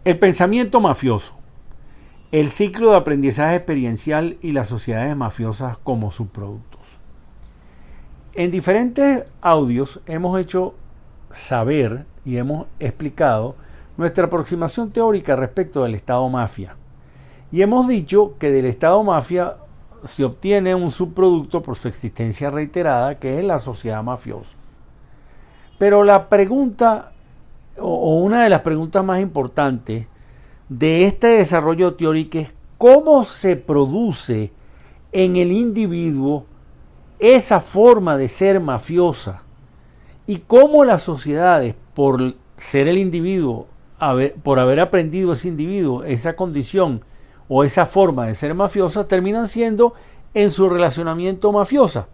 El pensamiento mafioso, el ciclo de aprendizaje experiencial y las sociedades mafiosas como subproductos. En diferentes audios hemos hecho saber y hemos explicado nuestra aproximación teórica respecto del Estado mafia. Y hemos dicho que del Estado mafia se obtiene un subproducto por su existencia reiterada, que es la sociedad mafiosa. Pero la pregunta, o una de las preguntas más importantes de este desarrollo teórico es cómo se produce en el individuo esa forma de ser mafiosa y cómo las sociedades, por ser el individuo, por haber aprendido ese individuo, esa condición o esa forma de ser mafiosa, terminan siendo en su relacionamiento mafiosa.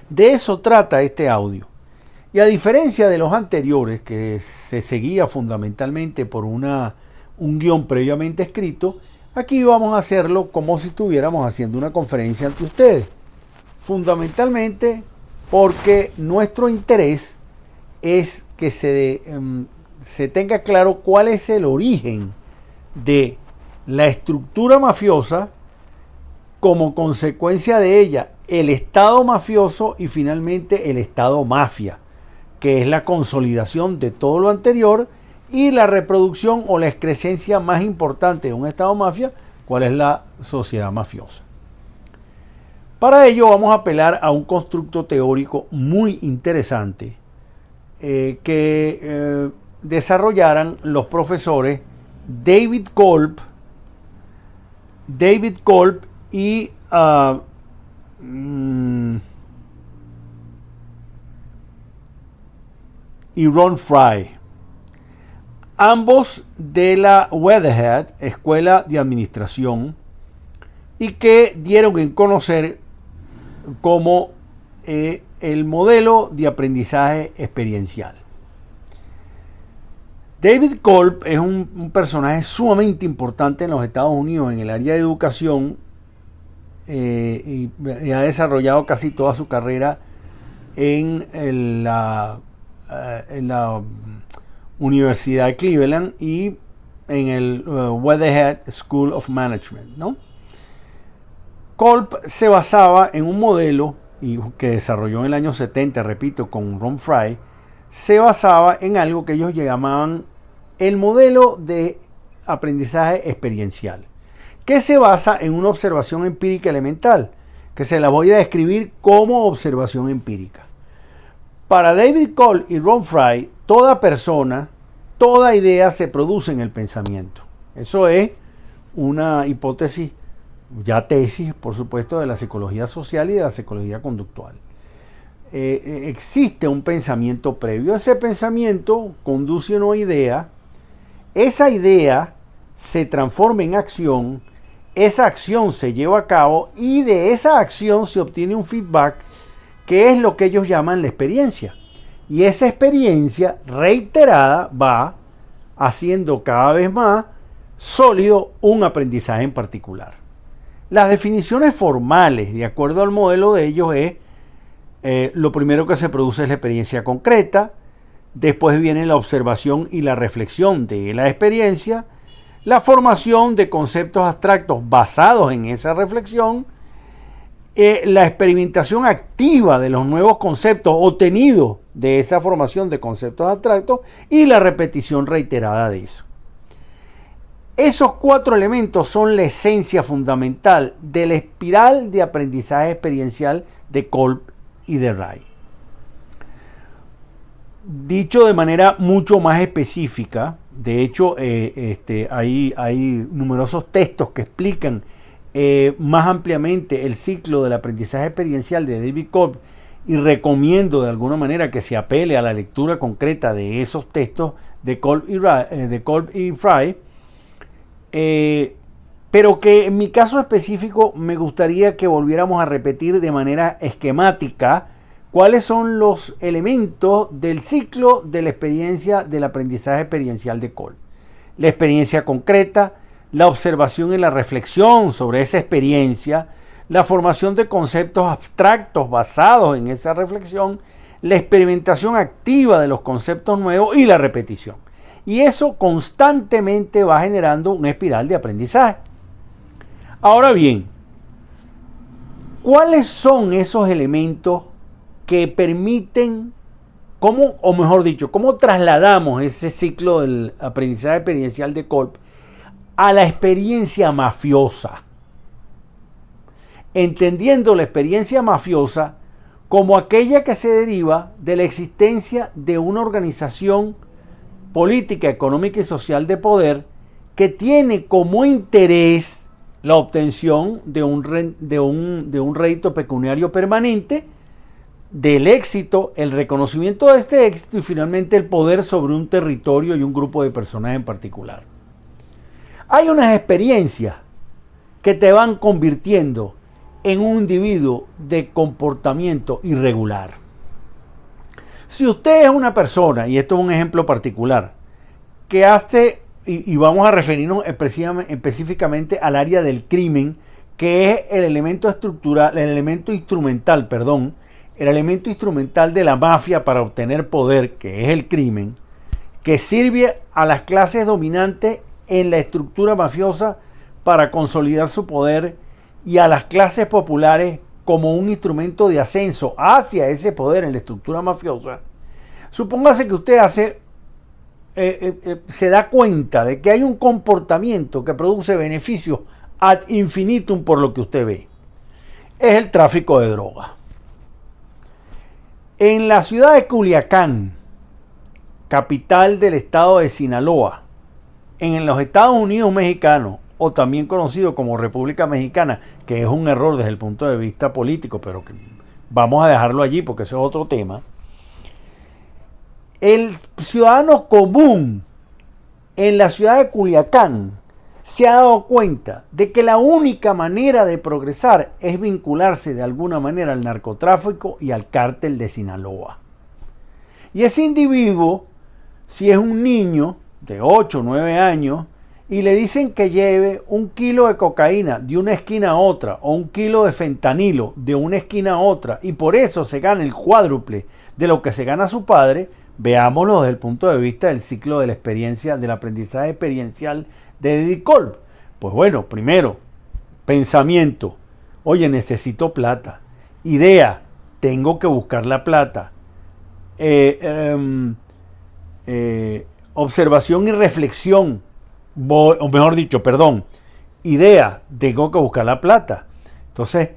De eso trata este audio. Y a diferencia de los anteriores, que se seguía fundamentalmente por un guión previamente escrito, aquí vamos a hacerlo como si estuviéramos haciendo una conferencia ante ustedes. Fundamentalmente porque nuestro interés es que se tenga claro cuál es el origen de la estructura mafiosa, como consecuencia de ella el Estado mafioso y finalmente el Estado mafia, que es la consolidación de todo lo anterior y la reproducción o la excrescencia más importante de un Estado mafia, cuál es la sociedad mafiosa. Para ello vamos a apelar a un constructo teórico muy interesante que desarrollaran los profesores David Kolb y Ron Fry, ambos de la Weatherhead Escuela de Administración, y que dieron en conocer como el modelo de aprendizaje experiencial. David Kolb es un personaje sumamente importante en los Estados Unidos en el área de educación y ha desarrollado casi toda su carrera en la Universidad de Cleveland y en el Weatherhead School of Management, ¿no? Kolb se basaba en un modelo que desarrolló en el año 70, repito, con Ron Fry. Se basaba en algo que ellos llamaban el modelo de aprendizaje experiencial, que se basa en una observación empírica elemental, que se la voy a describir como observación empírica. Para David Kolb y Ron Fry, toda persona, toda idea se produce en el pensamiento. Eso es una hipótesis, ya tesis, por supuesto, de la psicología social y de la psicología conductual. Existe un pensamiento previo. Ese pensamiento conduce a una idea. Esa idea se transforma en acción. Esa acción se lleva a cabo y de esa acción se obtiene un feedback, que es lo que ellos llaman la experiencia. Y esa experiencia reiterada va haciendo cada vez más sólido un aprendizaje en particular. Las definiciones formales, de acuerdo al modelo de ellos, es lo primero que se produce es la experiencia concreta, después viene la observación y la reflexión de la experiencia, la formación de conceptos abstractos basados en esa reflexión, la experimentación activa de los nuevos conceptos obtenidos de esa formación de conceptos abstractos y la repetición reiterada de eso. Esos cuatro elementos son la esencia fundamental de la espiral de aprendizaje experiencial de Kolb y de Fry. Dicho de manera mucho más específica, de hecho hay numerosos textos que explican más ampliamente el ciclo del aprendizaje experiencial de David Kolb, y recomiendo de alguna manera que se apele a la lectura concreta de esos textos de Kolb y Fry. Pero que en mi caso específico me gustaría que volviéramos a repetir de manera esquemática cuáles son los elementos del ciclo de la experiencia del aprendizaje experiencial de Kolb. La experiencia concreta, la observación y la reflexión sobre esa experiencia, la formación de conceptos abstractos basados en esa reflexión, la experimentación activa de los conceptos nuevos y la repetición. Y eso constantemente va generando una espiral de aprendizaje. Ahora bien, ¿cuáles son esos elementos que permiten, o mejor dicho, cómo trasladamos ese ciclo del aprendizaje experiencial de Kolb a la experiencia mafiosa? Entendiendo la experiencia mafiosa como aquella que se deriva de la existencia de una organización política, económica y social de poder que tiene como interés la obtención de un rédito pecuniario permanente, del éxito, el reconocimiento de este éxito y finalmente el poder sobre un territorio y un grupo de personas en particular. Hay unas experiencias que te van convirtiendo en un individuo de comportamiento irregular. Si usted es una persona, y esto es un ejemplo particular, que hace, y vamos a referirnos específicamente al área del crimen, que es el elemento instrumental de la mafia para obtener poder, que es el crimen, que sirve a las clases dominantes en la estructura mafiosa para consolidar su poder y a las clases populares como un instrumento de ascenso hacia ese poder en la estructura mafiosa. Supóngase que usted se da cuenta de que hay un comportamiento que produce beneficios ad infinitum por lo que usted ve. Es el tráfico de drogas. En la ciudad de Culiacán, capital del estado de Sinaloa, en los Estados Unidos mexicanos, o también conocido como República Mexicana, que es un error desde el punto de vista político, pero que vamos a dejarlo allí porque eso es otro tema. El ciudadano común en la ciudad de Culiacán se ha dado cuenta de que la única manera de progresar es vincularse de alguna manera al narcotráfico y al cártel de Sinaloa. Y ese individuo, si es un niño de 8 o 9 años, y le dicen que lleve 1 kilo de cocaína de una esquina a otra, o 1 kilo de fentanilo de una esquina a otra, y por eso se gana el cuádruple de lo que se gana su padre, veámoslo desde el punto de vista del ciclo de la experiencia, del aprendizaje experiencial de Eddie Kolb. Pues bueno, primero, pensamiento, oye, necesito plata. Idea, tengo que buscar la plata. Observación y reflexión, o mejor dicho, idea, tengo que buscar la plata. Entonces,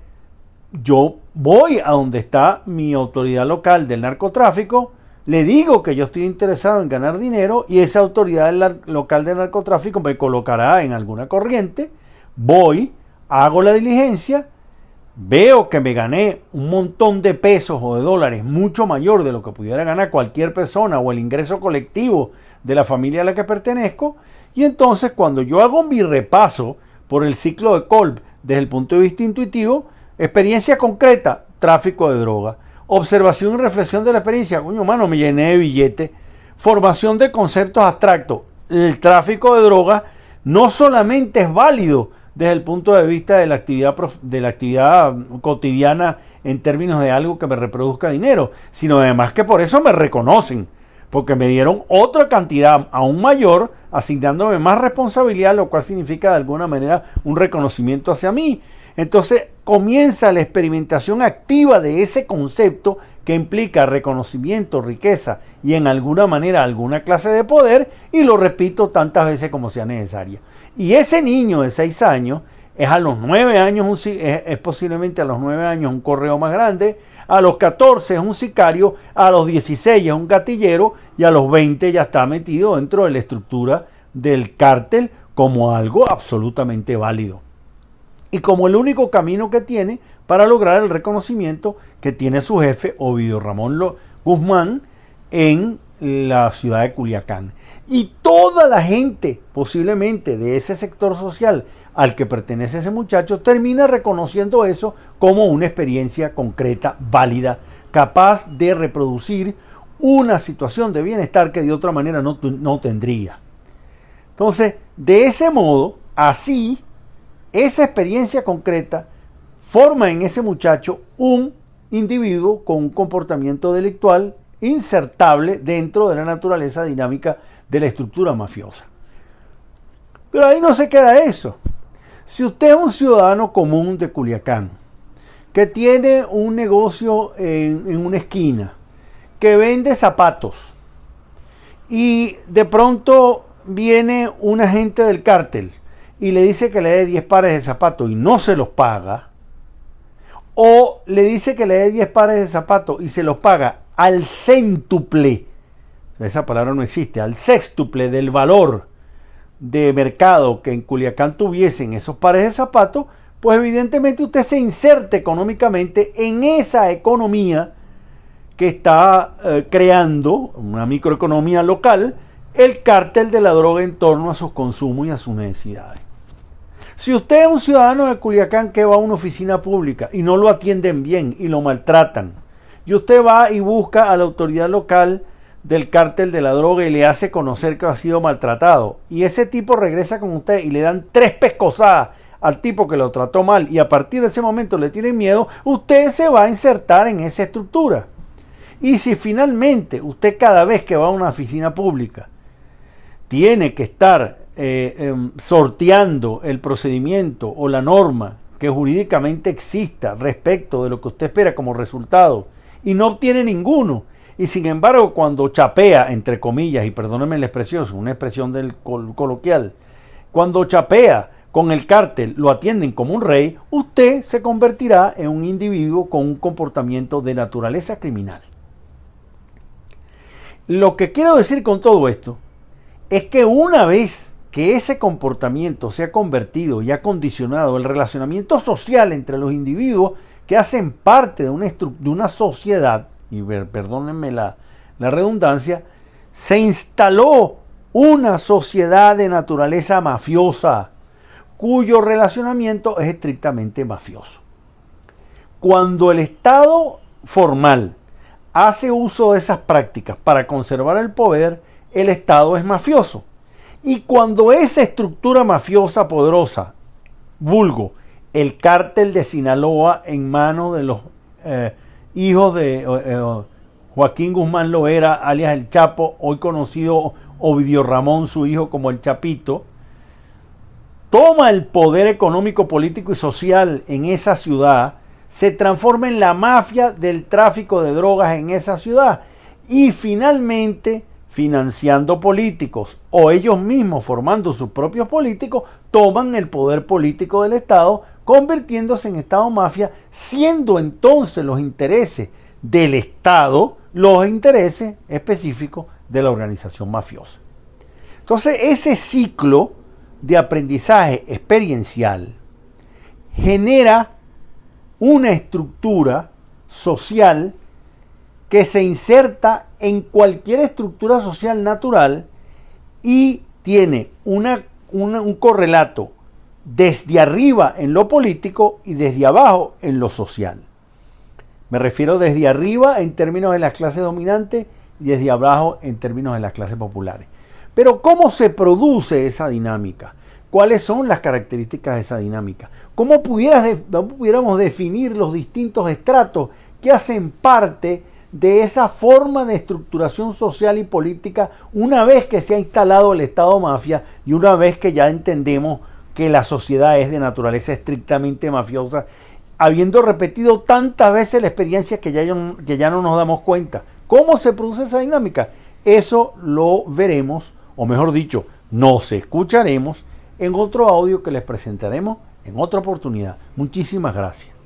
yo voy a donde está mi autoridad local del narcotráfico, le digo que yo estoy interesado en ganar dinero y esa autoridad local del narcotráfico me colocará en alguna corriente, voy, hago la diligencia, veo que me gané un montón de pesos o de dólares mucho mayor de lo que pudiera ganar cualquier persona o el ingreso colectivo de la familia a la que pertenezco, y entonces cuando yo hago mi repaso por el ciclo de Kolb desde el punto de vista intuitivo, experiencia concreta, tráfico de droga. Observación y reflexión de la experiencia, coño mano, me llené de billetes. Formación de conceptos abstractos. El tráfico de drogas no solamente es válido desde el punto de vista de la actividad cotidiana en términos de algo que me reproduzca dinero, sino además que por eso me reconocen, porque me dieron otra cantidad aún mayor, asignándome más responsabilidad, lo cual significa de alguna manera un reconocimiento hacia mí. Entonces comienza la experimentación activa de ese concepto que implica reconocimiento, riqueza y en alguna manera alguna clase de poder, y lo repito tantas veces como sea necesaria. Y ese niño de 6 años es a los 9 años, es posiblemente a los 9 años un correo más grande, a los 14 es un sicario, a los 16 es un gatillero y a los 20 ya está metido dentro de la estructura del cártel como algo absolutamente válido. Y como el único camino que tiene para lograr el reconocimiento que tiene su jefe, Ovidio Ramón Guzmán, en la ciudad de Culiacán. Y toda la gente, posiblemente de ese sector social al que pertenece ese muchacho, termina reconociendo eso como una experiencia concreta, válida, capaz de reproducir una situación de bienestar que de otra manera no tendría. Entonces, de ese modo, así, esa experiencia concreta forma en ese muchacho un individuo con un comportamiento delictual insertable dentro de la naturaleza dinámica de la estructura mafiosa. Pero ahí no se queda eso. Si usted es un ciudadano común de Culiacán, que tiene un negocio en una esquina, que vende zapatos, y de pronto viene un agente del cártel y le dice que le dé 10 pares de zapatos y no se los paga, o le dice que le dé 10 pares de zapatos y se los paga al céntuple, esa palabra no existe, al sextuple del valor de mercado que en Culiacán tuviesen esos pares de zapatos, pues evidentemente usted se inserta económicamente en esa economía que está creando, una microeconomía local, el cártel de la droga en torno a sus consumos y a sus necesidades. Si usted es un ciudadano de Culiacán que va a una oficina pública y no lo atienden bien y lo maltratan, y usted va y busca a la autoridad local del cártel de la droga y le hace conocer que ha sido maltratado, y ese tipo regresa con usted y le dan 3 pescosadas al tipo que lo trató mal, y a partir de ese momento le tienen miedo, usted se va a insertar en esa estructura. Y si finalmente usted cada vez que va a una oficina pública tiene que estar sorteando el procedimiento o la norma que jurídicamente exista respecto de lo que usted espera como resultado y no obtiene ninguno, y sin embargo cuando chapea, entre comillas, y perdónenme la expresión, es una expresión del coloquial, cuando chapea con el cártel lo atienden como un rey, usted se convertirá en un individuo con un comportamiento de naturaleza criminal. Lo que quiero decir con todo esto es que una vez que ese comportamiento se ha convertido y ha condicionado el relacionamiento social entre los individuos que hacen parte de una sociedad, y perdónenme la redundancia, se instaló una sociedad de naturaleza mafiosa, cuyo relacionamiento es estrictamente mafioso. Cuando el Estado formal hace uso de esas prácticas para conservar el poder, el Estado es mafioso. Y cuando esa estructura mafiosa poderosa, vulgo, el cártel de Sinaloa en manos de los hijos de Joaquín Guzmán Loera, alias El Chapo, hoy conocido Ovidio Ramón, su hijo, como El Chapito, toma el poder económico, político y social en esa ciudad, se transforma en la mafia del tráfico de drogas en esa ciudad y finalmente, financiando políticos o ellos mismos formando sus propios políticos, toman el poder político del Estado, convirtiéndose en Estado mafia, siendo entonces los intereses del Estado los intereses específicos de la organización mafiosa. Entonces, ese ciclo de aprendizaje experiencial genera una estructura social que se inserta en cualquier estructura social natural y tiene un correlato desde arriba en lo político y desde abajo en lo social. Me refiero desde arriba en términos de las clases dominantes y desde abajo en términos de las clases populares. Pero ¿cómo se produce esa dinámica? ¿Cuáles son las características de esa dinámica? ¿Cómo pudiéramos definir los distintos estratos que hacen parte de esa forma de estructuración social y política una vez que se ha instalado el Estado mafia y una vez que ya entendemos que la sociedad es de naturaleza estrictamente mafiosa, habiendo repetido tantas veces la experiencia que ya no nos damos cuenta? ¿Cómo se produce esa dinámica? Eso lo veremos, o mejor dicho, nos escucharemos en otro audio que les presentaremos en otra oportunidad. Muchísimas gracias.